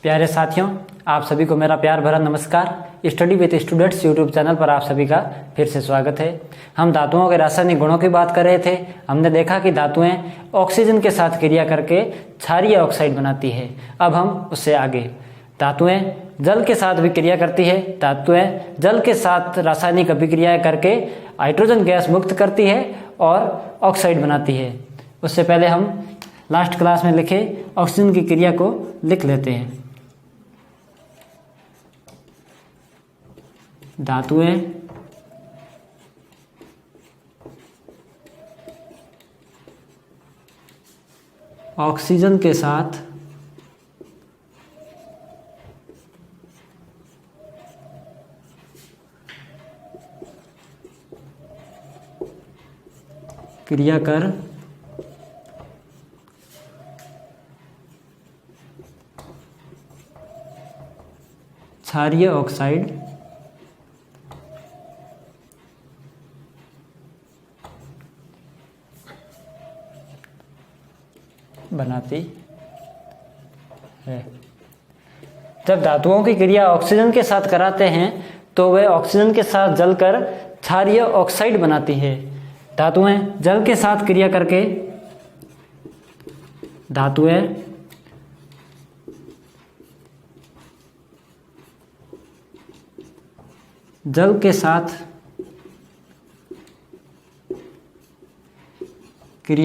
प्यारे साथियों, आप सभी को मेरा प्यार भरा नमस्कार। Study with students YouTube channel पर आप सभी का फिर से स्वागत है। हम धातुओं के रासायनिक गुणों की बात कर रहे थे। हमने देखा कि धातुएं ऑक्सीजन के साथ क्रिया करके क्षारीय ऑक्साइड बनाती है। अब हम उससे आगे, धातुएं जल के साथ भी क्रिया करती है। धातुएं जल के साथ रासायनिक अभिक्रियाएं करके हाइड्रोजन गैस मुक्त करती है और ऑक्साइड बनाती है। उससे पहले हम लास्ट क्लास में लिखे ऑक्सीजन की क्रिया को लिख लेते हैं। धातुएं ऑक्सीजन के साथ क्रिया कर क्षारीय ऑक्साइड बनाती है। जब धातुओं की क्रिया ऑक्सीजन के साथ कराते हैं तो वे ऑक्सीजन के साथ जलकर क्षारीय ऑक्साइड बनाती है। धातुएं जल के साथ क्रिया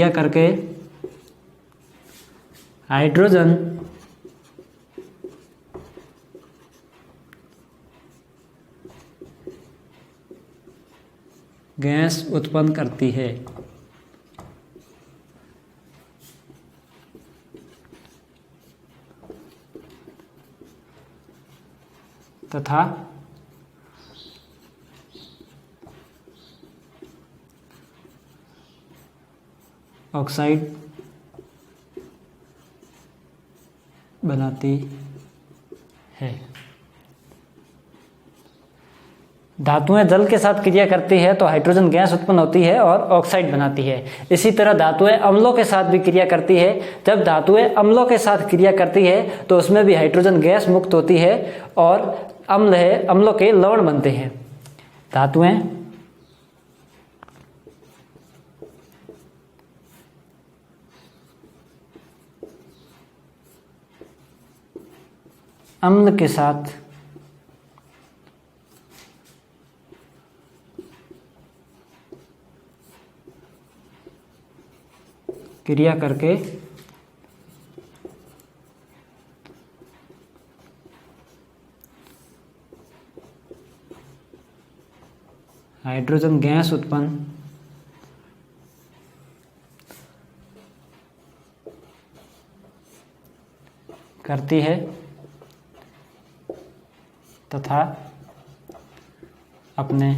करके हाइड्रोजन गैस उत्पन्न करती है तथा ऑक्साइड बनाती है। धातुएं जल के साथ क्रिया करती है तो हाइड्रोजन गैस उत्पन्न होती है और ऑक्साइड बनाती है। इसी तरह धातुएं अम्लों के साथ भी क्रिया करती है। जब धातुएं अम्लों के साथ क्रिया करती है तो उसमें भी हाइड्रोजन गैस मुक्त होती है और अम्लों के लवण बनते हैं। धातुएं अम्ल के साथ क्रिया करके हाइड्रोजन गैस उत्पन्न करती है तथा अपने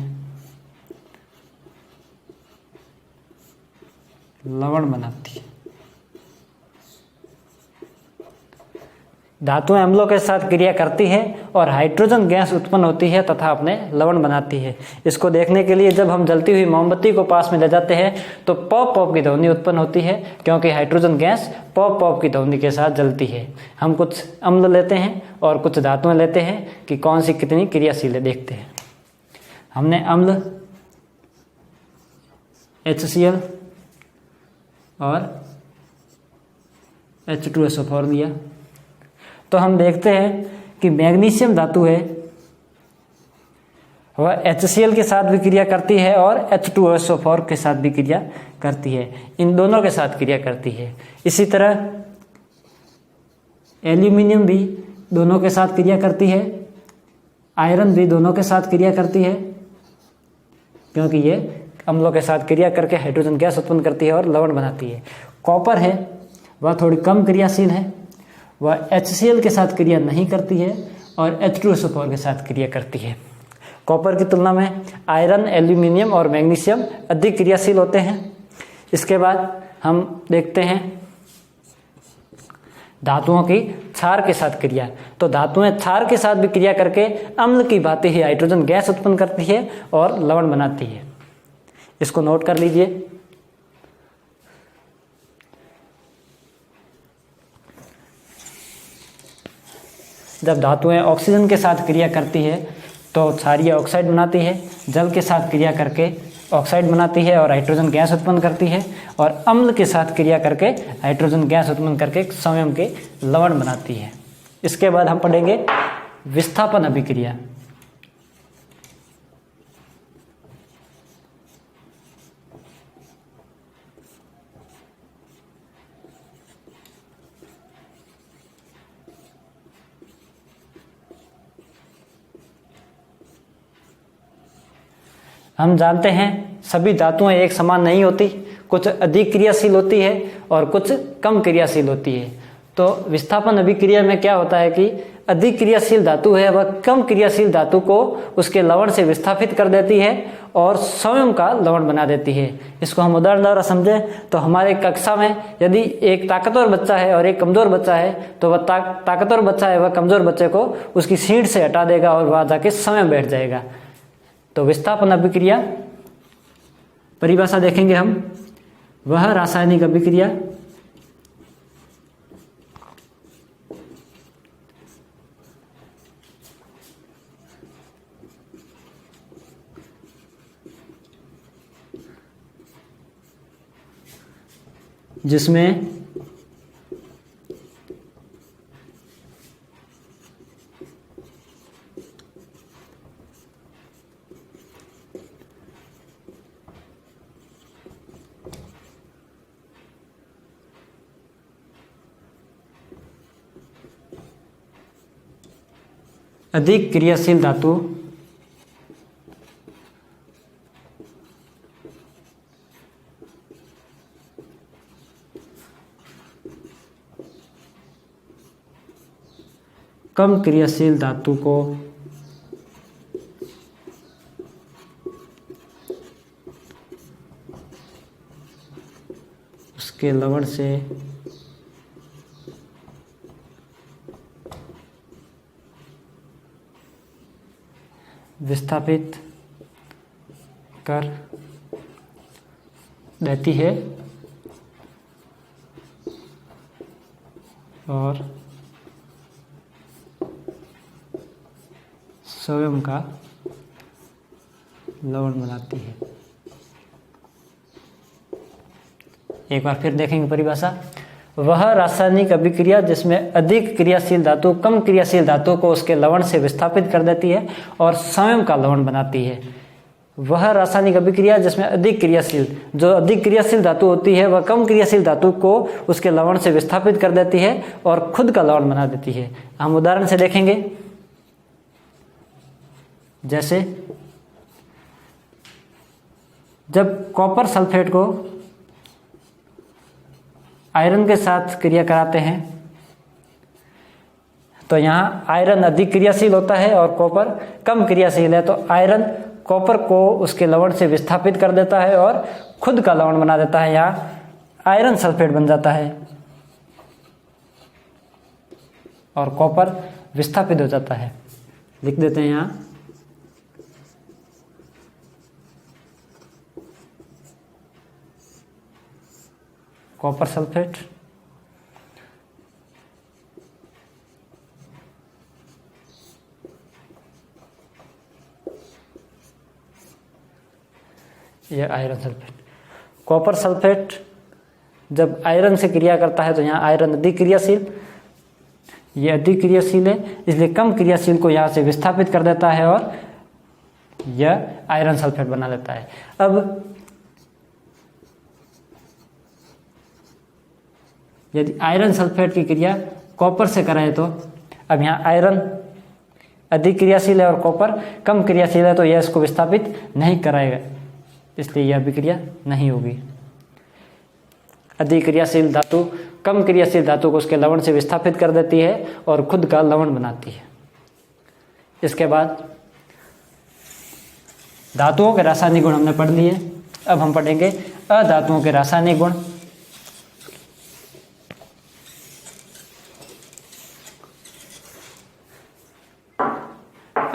लवण बनाती है। धातुएं अम्लों के साथ क्रिया करती है और हाइड्रोजन गैस उत्पन्न होती है तथा अपने लवण बनाती है। इसको देखने के लिए जब हम जलती हुई मोमबत्ती को पास में ले जाते हैं तो पॉप पॉप की ध्वनि उत्पन्न होती है, क्योंकि हाइड्रोजन गैस पॉप पॉप की ध्वनि के साथ जलती है। हम कुछ अम्ल लेते हैं और कुछ धातुएं लेते हैं कि कौन सी कितनी क्रियाशील है, देखते हैं। हमने अम्ल HCl और H2SO4 लिया तो हम देखते हैं कि मैग्नीशियम धातु है वह HCl के साथ भी क्रिया करती है और H2SO4 के साथ भी क्रिया करती है। इन दोनों के साथ क्रिया करती है। इसी तरह एल्यूमिनियम भी दोनों के साथ क्रिया करती है, आयरन भी दोनों के साथ क्रिया करती है, क्योंकि ये अम्लों के साथ क्रिया करके हाइड्रोजन गैस उत्पन्न करती है और लवण बनाती है। कॉपर है वह थोड़ी कम क्रियाशील है, वह HCl के साथ क्रिया नहीं करती है और H2SO4 के साथ क्रिया करती है। कॉपर की तुलना में आयरन, एल्यूमिनियम और मैग्नीशियम अधिक क्रियाशील होते हैं। इसके बाद हम देखते हैं धातुओं की क्षार के साथ क्रिया। तो धातुएं क्षार के साथ भी क्रिया करके अम्ल की भांति ही हाइड्रोजन गैस उत्पन्न करती है और लवण बनाती है। इसको नोट कर लीजिए। जब धातुएं ऑक्सीजन के साथ क्रिया करती है तो क्षारीय ऑक्साइड बनाती है, जल के साथ क्रिया करके ऑक्साइड बनाती है और हाइड्रोजन गैस उत्पन्न करती है, और अम्ल के साथ क्रिया करके हाइड्रोजन गैस उत्पन्न करके संयम के लवण बनाती है। इसके बाद हम पढ़ेंगे विस्थापन अभिक्रिया। हम जानते हैं सभी धातुएं एक समान नहीं होती, कुछ अधिक क्रियाशील होती है और कुछ कम क्रियाशील होती है। तो विस्थापन अभिक्रिया में क्या होता है कि अधिक क्रियाशील धातु है वह कम क्रियाशील धातु को उसके लवण से विस्थापित कर देती है और स्वयं का लवण बना देती है। इसको हम उदाहरण द्वारा समझें तो हमारे कक्षा में यदि एक ताकतवर बच्चा है और एक कमजोर बच्चा है तो वह ताकतवर बच्चा है वह कमजोर बच्चे को उसकी सीट से हटा देगा और वह जाके स्वयं बैठ जाएगा। तो विस्थापन अभिक्रिया परिभाषा देखेंगे हम, वह रासायनिक अभिक्रिया जिसमें अधिक क्रियाशील धातु कम क्रियाशील धातु को उसके लवण से विस्थापित कर देती है और स्वयं का लवण बनाती है। एक बार फिर देखेंगे परिभाषा, वह रासायनिक अभिक्रिया जिसमें अधिक क्रियाशील धातु कम क्रियाशील धातु को उसके लवण से विस्थापित कर देती है और स्वयं का लवण बनाती है। वह रासायनिक अभिक्रिया जिसमें अधिक क्रियाशील धातु होती है वह कम क्रियाशील धातु को उसके लवण से विस्थापित कर देती है और खुद का लवण बना देती है। हम उदाहरण से देखेंगे, जैसे जब कॉपर सल्फेट को आयरन के साथ क्रिया कराते हैं तो यहाँ आयरन अधिक क्रियाशील होता है और कॉपर कम क्रियाशील है, तो आयरन कॉपर को उसके लवण से विस्थापित कर देता है और खुद का लवण बना देता है, यहाँ आयरन सल्फेट बन जाता है और कॉपर विस्थापित हो जाता है। लिख देते हैं यहाँ कॉपर सल्फेट यह आयरन सल्फेट। कॉपर सल्फेट जब आयरन से क्रिया करता है तो यहाँ आयरन अधिक क्रियाशील, ये अधिक क्रियाशील है इसलिए कम क्रियाशील को यहाँ से विस्थापित कर देता है और यह आयरन सल्फेट बना लेता है। अब यदि आयरन सल्फेट की क्रिया कॉपर से कराए तो अब यहाँ आयरन अधिक क्रियाशील है और कॉपर कम क्रियाशील है तो यह इसको विस्थापित नहीं कराएगा, इसलिए यह अभिक्रिया नहीं होगी। अधिक क्रियाशील धातु कम क्रियाशील धातु को उसके लवण से विस्थापित कर देती है और खुद का लवण बनाती है। इसके बाद धातुओं के रासायनिक गुण हमने पढ़ लिए, अब हम पढ़ेंगे अधातुओं के रासायनिक गुण।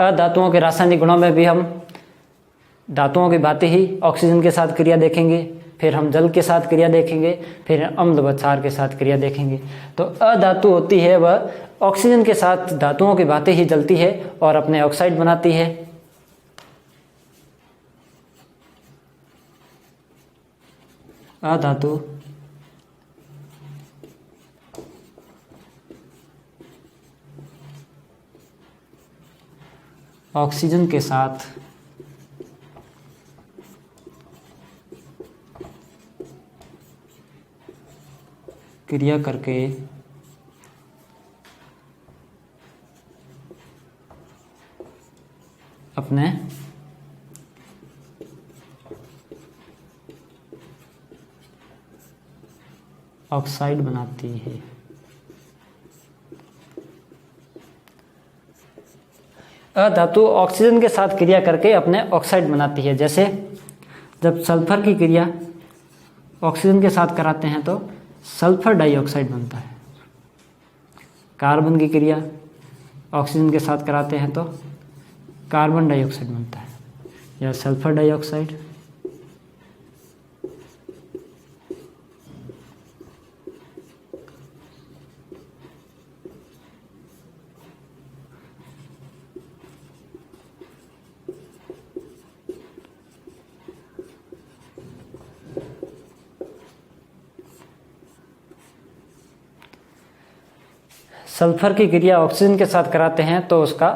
अधातुओं के रासायनिक गुणों में भी हम धातुओं की भांति ही ऑक्सीजन के साथ क्रिया देखेंगे, फिर हम जल के साथ क्रिया देखेंगे, फिर अम्ल व क्षार के साथ क्रिया देखेंगे। तो अधातु होती है वह ऑक्सीजन के साथ धातुओं की भांति ही जलती है और अपने ऑक्साइड बनाती है। अधातु ऑक्सीजन के साथ क्रिया करके अपने ऑक्साइड बनाती है। अधातु ऑक्सीजन के साथ क्रिया करके अपने ऑक्साइड बनाती है। जैसे जब सल्फर की क्रिया ऑक्सीजन के साथ कराते हैं तो सल्फर डाइऑक्साइड बनता है। कार्बन की क्रिया ऑक्सीजन के साथ कराते हैं तो कार्बन डाइऑक्साइड बनता है या सल्फर डाइऑक्साइड। सल्फर की क्रिया ऑक्सीजन के साथ कराते हैं तो उसका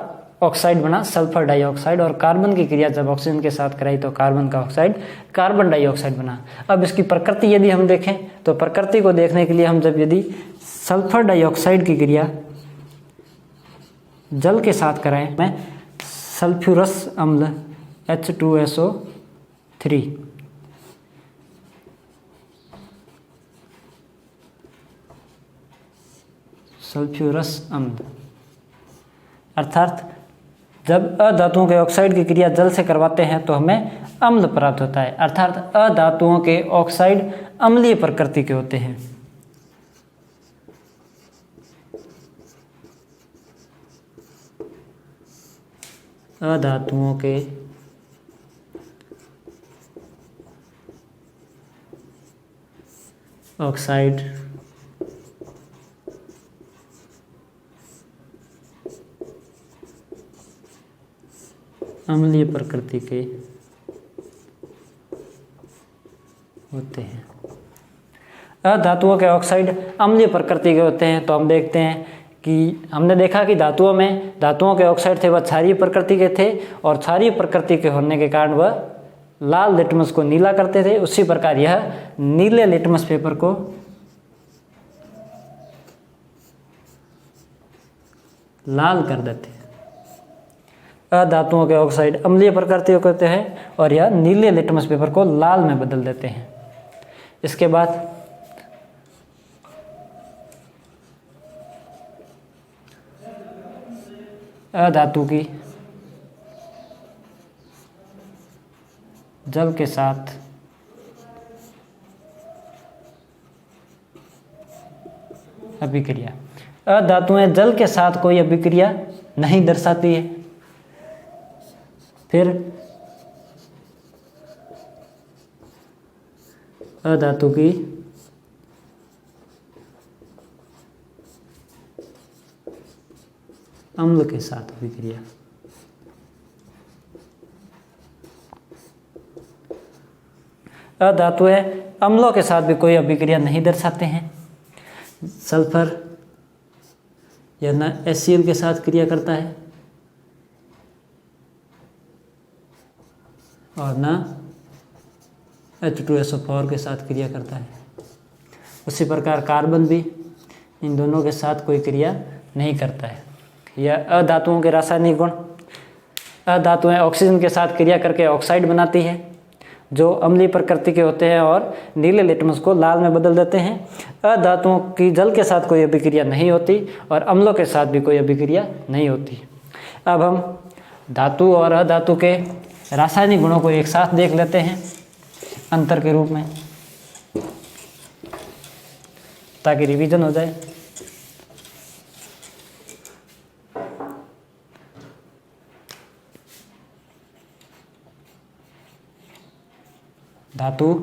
ऑक्साइड बना सल्फर डाइऑक्साइड, और कार्बन की क्रिया जब ऑक्सीजन के साथ कराई तो कार्बन का ऑक्साइड कार्बन डाइऑक्साइड बना। अब इसकी प्रकृति यदि हम देखें तो प्रकृति को देखने के लिए हम जब यदि सल्फर डाइऑक्साइड की क्रिया जल के साथ कराएं में सल्फ्यूरस अम्ल H2SO3 सल्फ्यूरस अम्ल, अर्थात जब अधातुओं के ऑक्साइड की क्रिया जल से करवाते हैं तो हमें अम्ल प्राप्त होता है। अर्थात अधातुओं के ऑक्साइड अम्लीय प्रकृति के होते हैं। अधातुओं के ऑक्साइड अम्लीय प्रकृति के होते हैं। अधातुओं के ऑक्साइड अम्लीय प्रकृति के होते हैं तो हम देखते हैं कि हमने देखा कि धातुओं के ऑक्साइड थे वह क्षारीय प्रकृति के थे, और क्षारीय प्रकृति के होने के कारण वह लाल लिटमस को नीला करते थे। उसी प्रकार यह नीले लिटमस पेपर को लाल कर देते हैं। अधातुओं के ऑक्साइड अम्लीय प्रकृति के होते हैं और यह नीले लिटमस पेपर को लाल में बदल देते हैं। इसके बाद अधातु की जल के साथ अभिक्रिया। अधातुएं जल के साथ कोई अभिक्रिया नहीं दर्शाती है। फिर अधातु की अम्ल के साथ अभिक्रिया। अधातुएं अम्लों के साथ भी कोई अभिक्रिया नहीं दर्शाते हैं। सल्फर यह न HCl के साथ क्रिया करता है और न H2SO4 के साथ क्रिया करता है। उसी प्रकार कार्बन भी इन दोनों के साथ कोई क्रिया नहीं करता है। यह अधातुओं के रासायनिक गुण। अधातुएं ऑक्सीजन के साथ क्रिया करके ऑक्साइड बनाती है जो अम्लीय प्रकृति के होते हैं और नीले लिटमस को लाल में बदल देते हैं। अधातुओं की जल के साथ कोई अभिक्रिया नहीं होती और अम्लों के साथ भी कोई अभिक्रिया नहीं होती। अब हम धातु और अधातु के रासायनिक गुणों को एक साथ देख लेते हैं अंतर के रूप में, ताकि रिवीजन हो जाए। धातु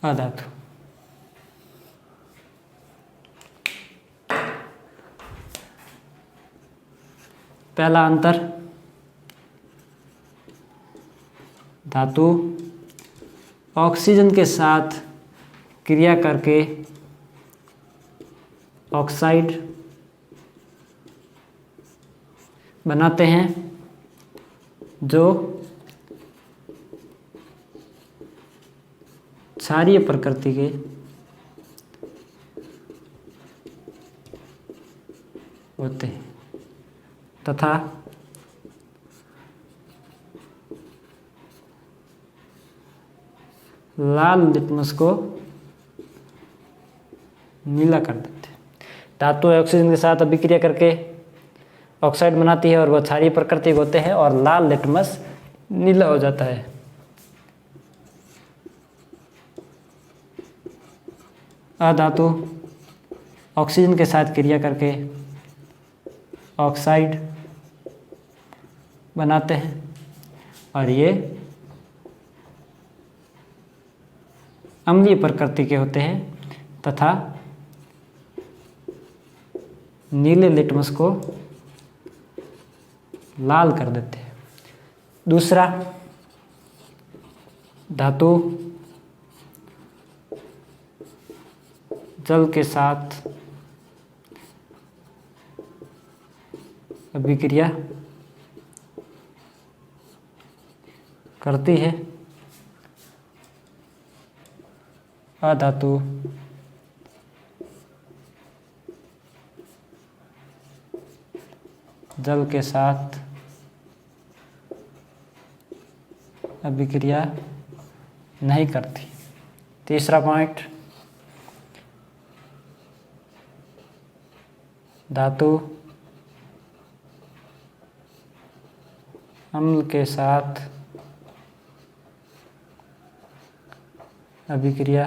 अधातु। पहला अंतर, धातु ऑक्सीजन के साथ क्रिया करके ऑक्साइड बनाते हैं जो क्षारीय प्रकृति के होते हैं तथा लाल लिटमस को नीला कर देते हैं। धातु ऑक्सीजन के साथ अभिक्रिया करके ऑक्साइड बनाती है और वह क्षारीय प्रकृति के होते हैं और लाल लिटमस नीला हो जाता है। अधातु ऑक्सीजन के साथ क्रिया करके ऑक्साइड बनाते हैं और ये अम्लीय प्रकृति के होते हैं तथा नीले लिटमस को लाल कर देते हैं। दूसरा, धातु जल के साथ अभिक्रिया करती है। अधातु जल के साथ अभिक्रिया नहीं करती। तीसरा पॉइंट, धातु अम्ल के साथ अभिक्रिया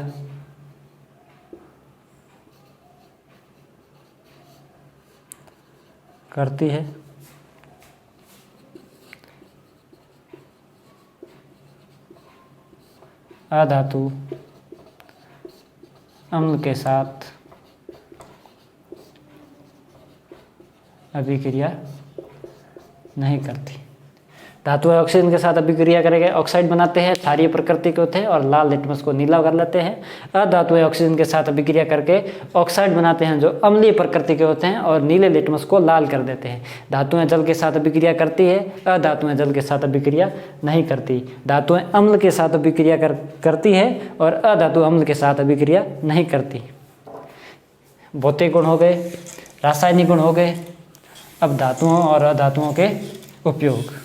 करती है। अधातु अम्ल के साथ अभिक्रिया नहीं करती। धातु ऑक्सीजन के साथ अभिक्रिया करके ऑक्साइड बनाते हैं, क्षारीय प्रकृति के होते हैं और लाल लिटमस को नीला कर लेते हैं। अधातु ऑक्सीजन के साथ अभिक्रिया करके ऑक्साइड बनाते हैं जो अम्लीय प्रकृति के होते हैं और नीले लिटमस को लाल कर देते हैं। धातुएं जल के साथ अभिक्रिया करती है, अधातुएं जल के साथ अभिक्रिया नहीं करती। धातुएं अम्ल के साथ अभिक्रिया करती है और अधातु अम्ल के साथ अभिक्रिया नहीं करती। भौतिक गुण हो गए, रासायनिक गुण हो गए। अब धातुओं और अधातुओं के उपयोग।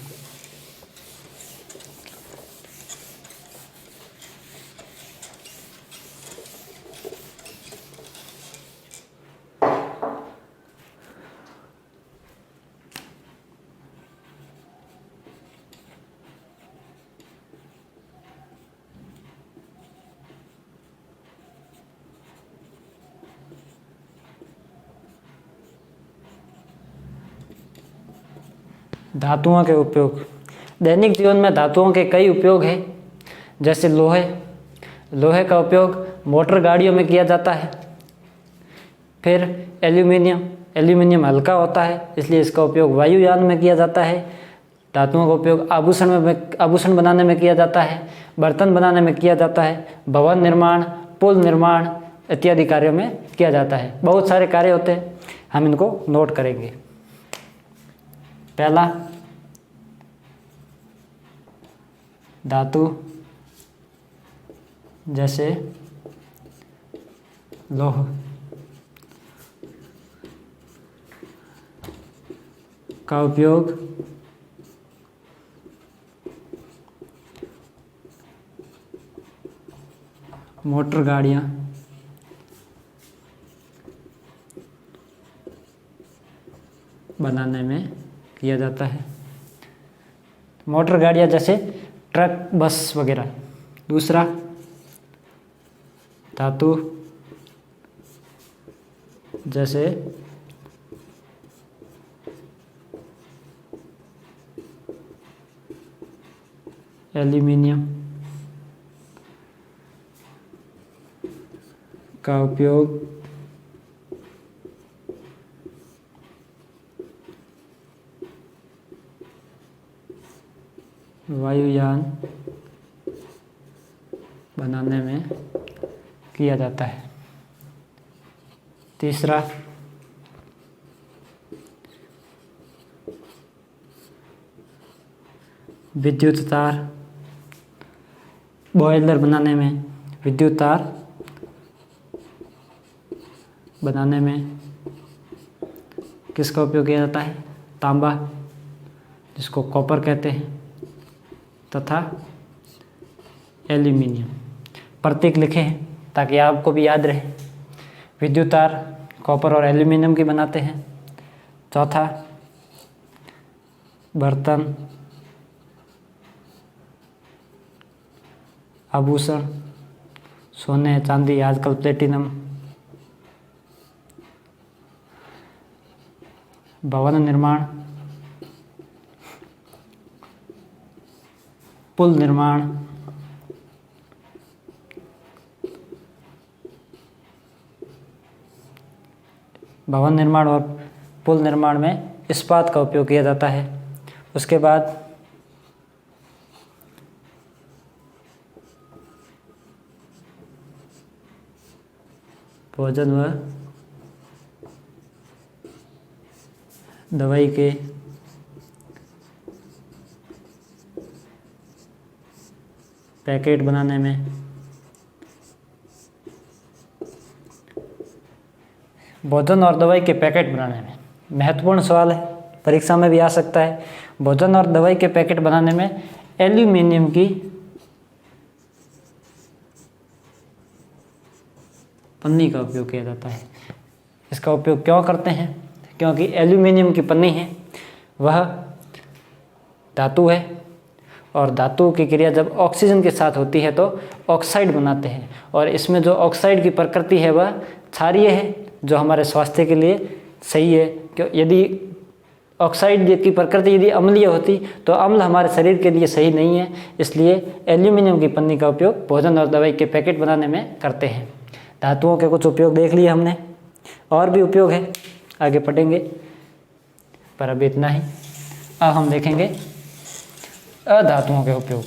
धातुओं के उपयोग। दैनिक जीवन में धातुओं के कई उपयोग हैं, जैसे लोहे का उपयोग मोटर गाड़ियों में किया जाता है। फिर एल्यूमिनियम हल्का होता है इसलिए इसका उपयोग वायुयान में किया जाता है। धातुओं का उपयोग आभूषण बनाने में किया जाता है, बर्तन बनाने में किया जाता है, भवन निर्माण, पुल निर्माण इत्यादि कार्यों में किया जाता है। बहुत सारे कार्य होते हैं, हम इनको नोट करेंगे। पहला, धातु जैसे लौह का उपयोग मोटर गाड़ियाँ बनाने में किया जाता है। मोटर गाड़ियाँ जैसे ट्रक, बस वगैरह। दूसरा, धातु जैसे एल्यूमिनियम का उपयोग वायुयान बनाने में किया जाता है। तीसरा, विद्युत तार, बॉयलर बनाने में, विद्युत तार बनाने में किसका उपयोग किया जाता है? तांबा, जिसको कॉपर कहते हैं, तथा एल्यूमिनियम। प्रतीक लिखे हैं ताकि आपको भी याद रहे। विद्युत तार कॉपर और एल्यूमिनियम की बनाते हैं। चौथा, बर्तन, आभूषण, सोने चांदी, आजकल प्लेटिनम। भवन निर्माण, पुल निर्माण, भवन निर्माण और पुल निर्माण में इस्पात का उपयोग किया जाता है। उसके बाद भोजन व दवाई के पैकेट बनाने में, भोजन और दवाई के पैकेट बनाने में, महत्वपूर्ण सवाल है, परीक्षा में भी आ सकता है। भोजन और दवाई के पैकेट बनाने में एल्यूमिनियम की पन्नी का उपयोग किया जाता है। इसका उपयोग क्यों करते हैं? क्योंकि एल्यूमिनियम की पन्नी है वह धातु है और धातु की क्रिया जब ऑक्सीजन के साथ होती है तो ऑक्साइड बनाते हैं, और इसमें जो ऑक्साइड की प्रकृति है वह क्षारीय है, जो हमारे स्वास्थ्य के लिए सही है। क्यों? यदि ऑक्साइड की प्रकृति यदि अम्लीय होती तो अम्ल हमारे शरीर के लिए सही नहीं है। इसलिए एल्यूमिनियम की पन्नी का उपयोग भोजन और दवाई के पैकेट बनाने में करते हैं। धातुओं के कुछ उपयोग देख लिए हमने, और भी उपयोग है, आगे पढ़ेंगे, पर अभी इतना ही। अब हम देखेंगे अधातुओं के उपयोग।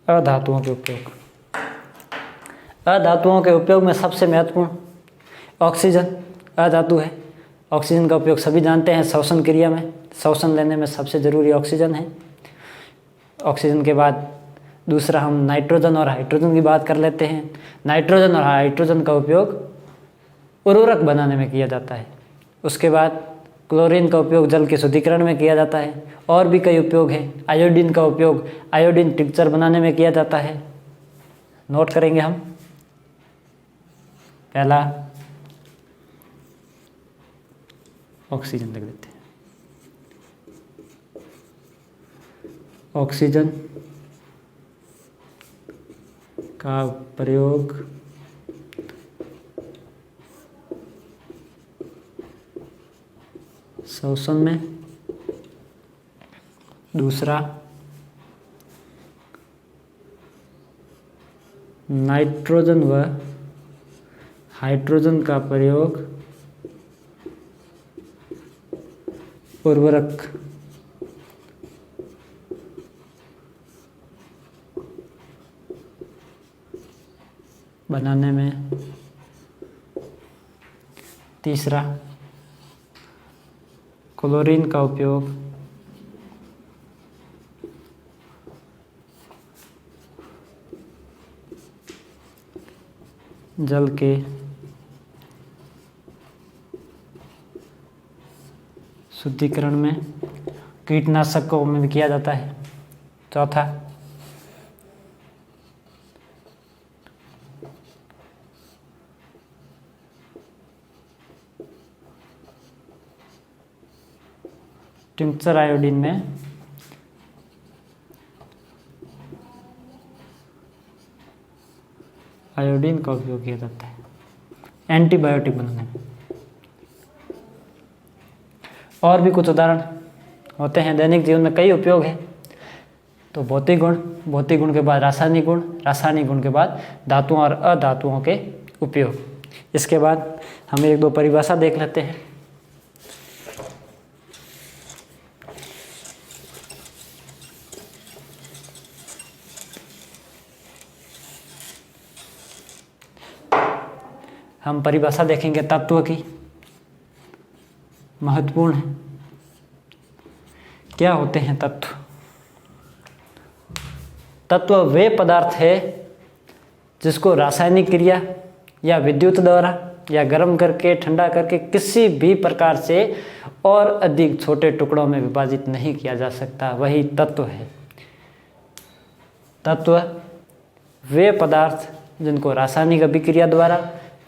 अधातुओं के उपयोग, अधातुओं के उपयोग में सबसे महत्वपूर्ण ऑक्सीजन अधातु है। ऑक्सीजन का उपयोग सभी जानते हैं श्वसन क्रिया में, श्वसन लेने में सबसे ज़रूरी ऑक्सीजन है। ऑक्सीजन के बाद दूसरा हम नाइट्रोजन और हाइड्रोजन की बात कर लेते हैं। नाइट्रोजन और हाइड्रोजन का उपयोग उर्वरक बनाने में किया जाता है। उसके बाद क्लोरीन का उपयोग जल के शुद्धिकरण में किया जाता है। और भी कई उपयोग हैं। आयोडीन का उपयोग आयोडीन टिंचर बनाने में किया जाता है। नोट करेंगे हम। पहला ऑक्सीजन लिख देते हैं। ऑक्सीजन का प्रयोग श्वसन में। दूसरा नाइट्रोजन व हाइड्रोजन का प्रयोग उर्वरक बनाने में। तीसरा क्लोरीन का उपयोग जल के शुद्धिकरण में, कीटनाशकों में भी किया जाता है। चौथा टिंचर आयोडीन में आयोडीन का उपयोग किया जाता है एंटीबायोटिक बनाने में। और भी कुछ उदाहरण होते हैं। दैनिक जीवन में कई उपयोग है। तो भौतिक गुण के बाद रासायनिक गुण के बाद धातुओं और अधातुओं के उपयोग। इसके बाद हम एक दो परिभाषा देख लेते हैं। हम परिभाषा देखेंगे तत्व की, महत्वपूर्ण है। क्या होते हैं तत्व? तत्व वे पदार्थ है जिसको रासायनिक क्रिया या विद्युत द्वारा या गर्म करके ठंडा करके किसी भी प्रकार से और अधिक छोटे टुकड़ों में विभाजित नहीं किया जा सकता, वही तत्व है। तत्व वे पदार्थ जिनको रासायनिक अभिक्रिया द्वारा,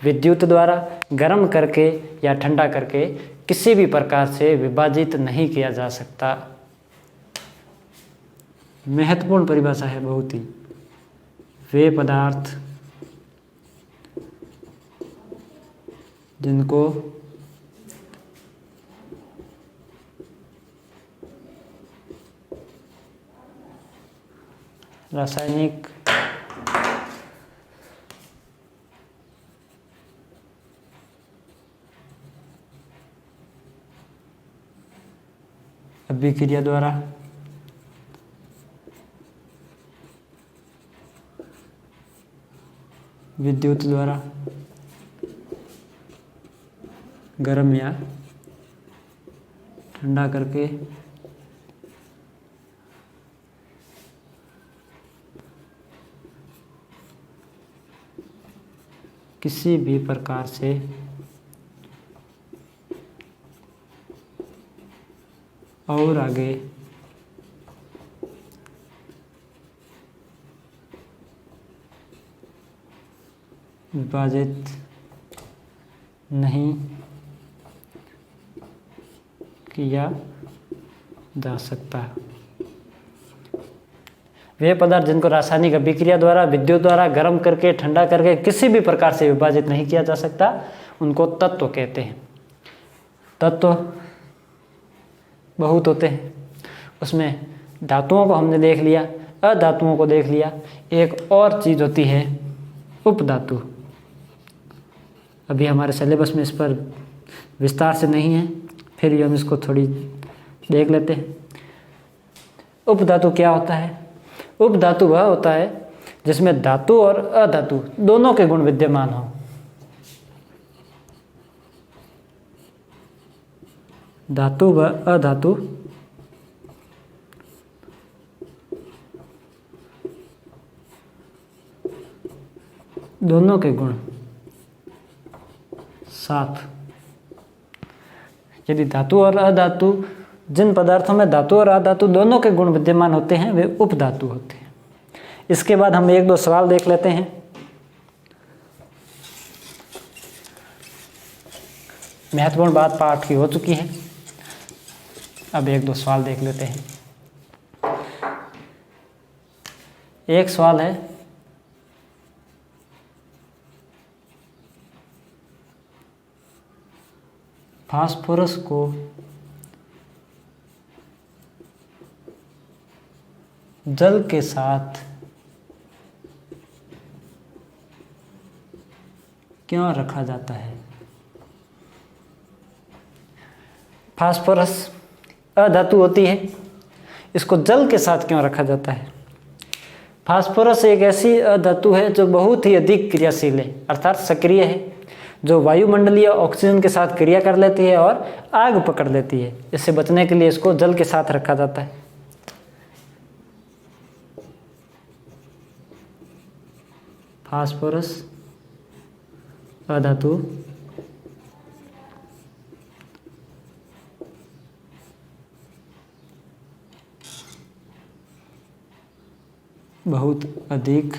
विद्युत द्वारा गर्म करके या ठंडा करके किसी भी प्रकार से विभाजित नहीं किया जा सकता। महत्वपूर्ण परिभाषा है बहुत ही। वे पदार्थ जिनको रासायनिक अभिक्रिया द्वारा विद्युत द्वारा गर्म या ठंडा करके किसी भी प्रकार से और आगे विभाजित नहीं किया जा सकता। वे पदार्थ जिनको रासायनिक अभिक्रिया द्वारा, विद्युत द्वारा गर्म करके ठंडा करके किसी भी प्रकार से विभाजित नहीं किया जा सकता, उनको तत्व कहते हैं। तत्व बहुत होते हैं, उसमें धातुओं को हमने देख लिया, अधातुओं को देख लिया। एक और चीज़ होती है उपधातु। अभी हमारे सिलेबस में इस पर विस्तार से नहीं है, फिर भी हम इसको थोड़ी देख लेते हैं। उपधातु क्या होता है? उपधातु वह होता है जिसमें धातु और अधातु दोनों के गुण विद्यमान हो। धातु व अधातु दोनों के गुण साथ। यदि धातु और अधातु, जिन पदार्थों में धातु और अधातु दोनों के गुण विद्यमान होते हैं, वे उपधातु होते हैं। इसके बाद हम एक दो सवाल देख लेते हैं। महत्वपूर्ण बात पाठ की हो चुकी है, अब एक दो सवाल देख लेते हैं। एक सवाल है, फास्फोरस को जल के साथ क्यों रखा जाता है? फास्फोरस अधातु होती है, इसको जल के साथ क्यों रखा जाता है? फास्फोरस एक ऐसी अधातु है जो बहुत ही अधिक क्रियाशील है, अर्थात सक्रिय है, जो वायुमंडलीय ऑक्सीजन के साथ क्रिया कर लेती है और आग पकड़ लेती है। इससे बचने के लिए इसको जल के साथ रखा जाता है। फास्फोरस अधातु बहुत अधिक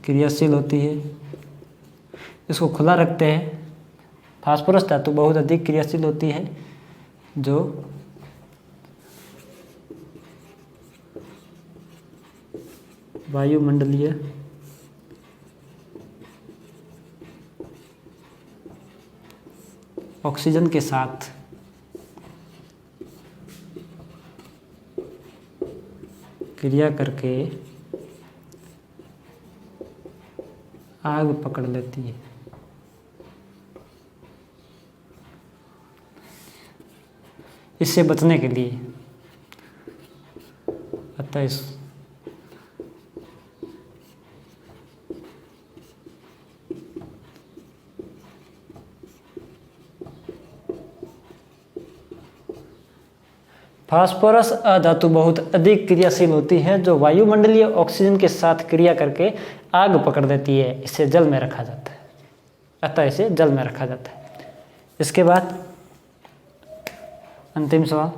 क्रियाशील होती है। इसको खुला रखते हैं। फास्फोरस धातु बहुत अधिक क्रियाशील होती है, जो वायुमंडलीय ऑक्सीजन के साथ क्रिया करके आग पकड़ लेती है। इससे बचने के लिए अतः इस फास्फोरस अधातु बहुत अधिक क्रियाशील होती है जो वायुमंडलीय ऑक्सीजन के साथ क्रिया करके आग पकड़ देती है। इसे जल में रखा जाता है, अतः इसे जल में रखा जाता है। इसके बाद अंतिम सवाल,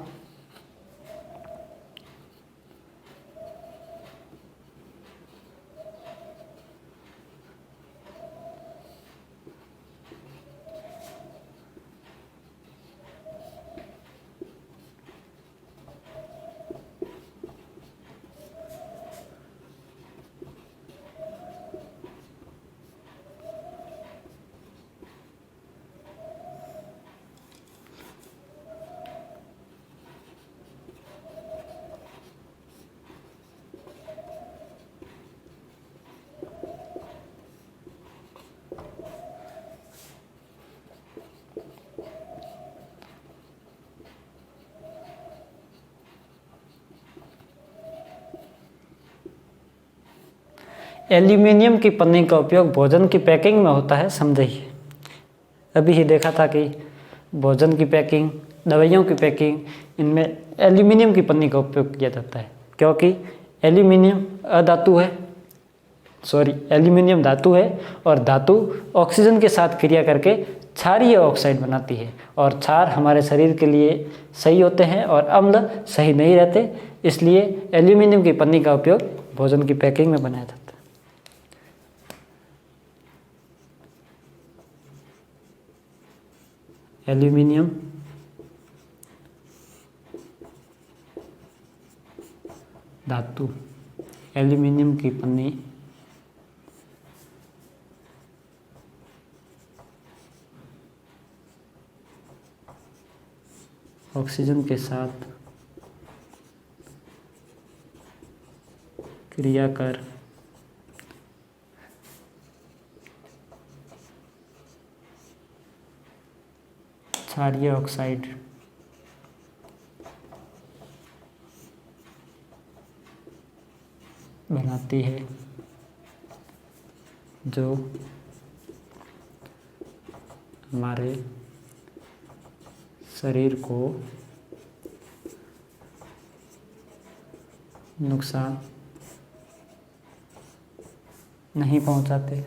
एल्यूमिनियम की पन्नी का उपयोग भोजन की पैकिंग में होता है, समझिए। अभी ही देखा था कि भोजन की पैकिंग, दवाइयों की पैकिंग, इनमें एल्यूमिनियम की पन्नी का उपयोग किया जाता है, क्योंकि एल्यूमिनियम एल्यूमिनियम धातु है और धातु ऑक्सीजन के साथ क्रिया करके क्षारीय ऑक्साइड बनाती है और क्षार हमारे शरीर के लिए सही होते हैं और अम्ल सही नहीं रहते, इसलिए एल्यूमिनियम की पन्नी का उपयोग भोजन की पैकिंग में बनाया जाता है। एल्यूमिनियम धातु, एल्यूमिनियम की पन्नी ऑक्सीजन के साथ क्रिया कर क्षारीय ऑक्साइड बनाती है जो हमारे शरीर को नुकसान नहीं पहुंचाते।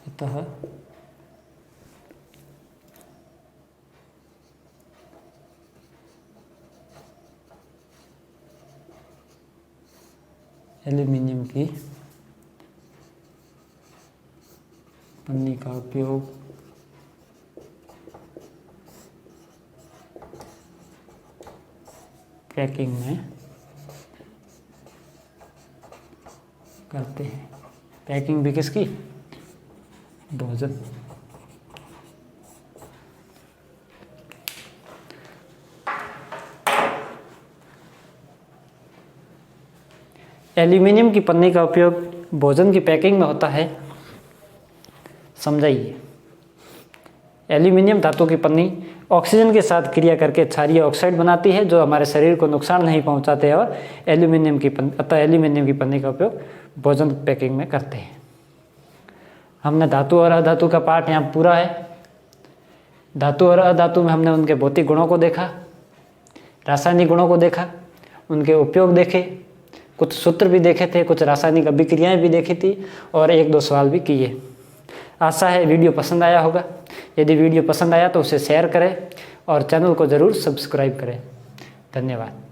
अतः एल्यूमिनियम की पन्नी का उपयोग पैकिंग में करते हैं। पैकिंग भी किसकी? भोजन। एल्यूमिनियम की पन्नी का उपयोग भोजन की पैकिंग में होता है, समझाइए। एल्यूमिनियम धातु की पन्नी ऑक्सीजन के साथ क्रिया करके क्षारीय ऑक्साइड बनाती है जो हमारे शरीर को नुकसान नहीं पहुंचाते और अतः एल्यूमिनियम की पन्नी का उपयोग भोजन पैकिंग में करते हैं। हमने धातु और अधातु का पाठ यहाँ पूरा है। धातु और अधातु में हमने उनके भौतिक गुणों को देखा, रासायनिक गुणों को देखा, उनके उपयोग देखे, कुछ सूत्र भी देखे थे, कुछ रासायनिक अभिक्रियाएं भी देखी थी और 1-2 सवाल भी किए। आशा है वीडियो पसंद आया होगा। यदि वीडियो पसंद आया तो उसे शेयर करें और चैनल को ज़रूर सब्सक्राइब करें। धन्यवाद।